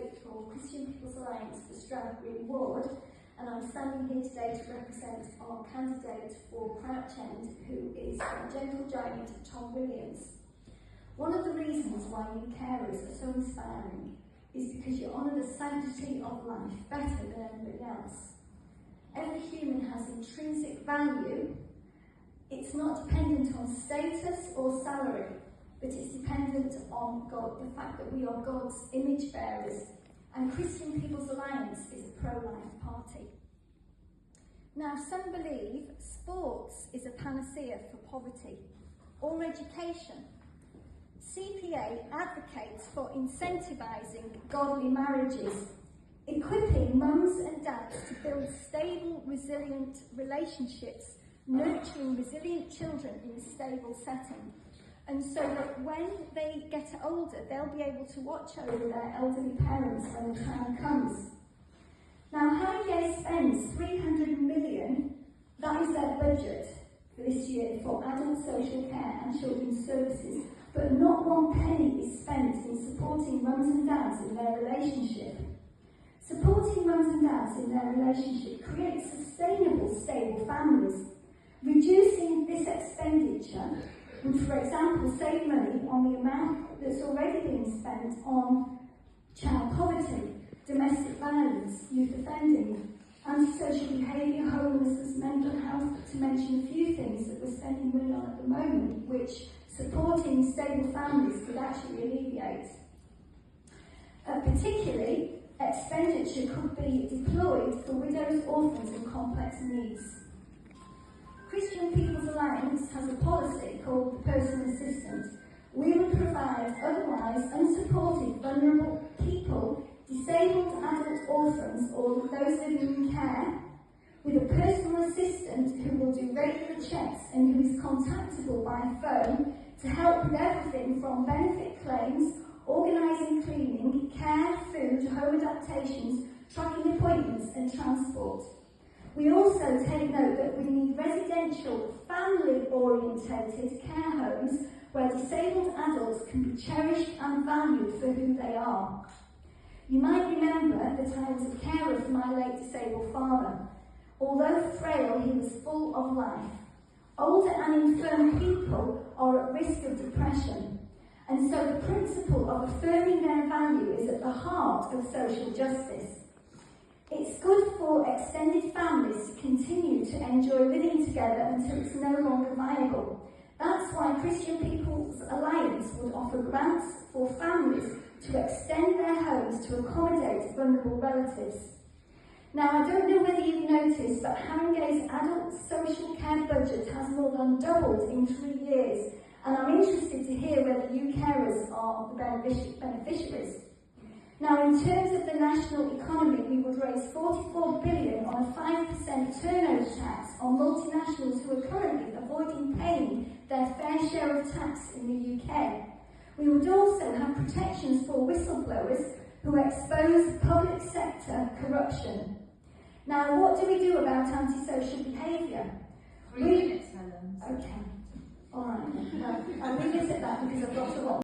candidate for Christian People's Alliance for Stroud Ward, and I'm standing here today to represent our candidate for Crouch End, who is a gentle giant, Tom Williams. One of the reasons why you carers are so inspiring is because you honour the sanctity of life better than anybody else. Every human has intrinsic value. It's not dependent on status or salary, but it's dependent on God, the fact that we are God's image bearers, and Christian People's Alliance is a pro-life party. Now, some believe sports is a panacea for poverty, or education. CPA advocates for incentivising godly marriages, equipping mums and dads to build stable, resilient relationships, nurturing resilient children in a stable setting, and so that when they get older, they'll be able to watch over their elderly parents when the time comes. Now, Haringey spends £300 million, that is their budget for this year, for adult social care and children's services, but not one penny is spent in supporting mums and dads in their relationship. Supporting mums and dads in their relationship creates sustainable, stable families. Reducing this expenditure would, for example, save money on the amount that's already being spent on child poverty, domestic violence, youth offending, antisocial behaviour, homelessness, mental health, to mention a few things that we're spending money on at the moment, which supporting stable families could actually alleviate. Particularly, expenditure could be deployed for widows, orphans and complex needs. Christian People's Alliance has a policy called the personal assistant. We will provide otherwise unsupported, vulnerable people, disabled adult orphans or those living in care, with a personal assistant who will do regular checks and who is contactable by phone to help with everything from benefit claims, organising cleaning, care, food, home adaptations, tracking appointments and transport. We also take note that we need residential, family-orientated care homes where disabled adults can be cherished and valued for who they are. You might remember that I was a carer for my late disabled father. Although frail, he was full of life. Older and infirm people are at risk of depression, and so the principle of affirming their value is at the heart of social justice. It's good for extended families to continue to enjoy living together until it's no longer viable. That's why Christian People's Alliance would offer grants for families to extend their homes to accommodate vulnerable relatives. Now, I don't know whether you've noticed, but Haringey's adult social care budget has more than doubled in 3 years, and I'm interested to hear whether you carers are the beneficiaries. Now, in terms of the national economy, we would raise £44 billion on a 5% turnover tax on multinationals who are currently avoiding paying their fair share of tax in the UK. We would also have protections for whistleblowers who expose public sector corruption. Now, what do we do about antisocial behaviour? 3 minutes, Helen. Okay. All right. Well, I'll revisit that because I've got a lot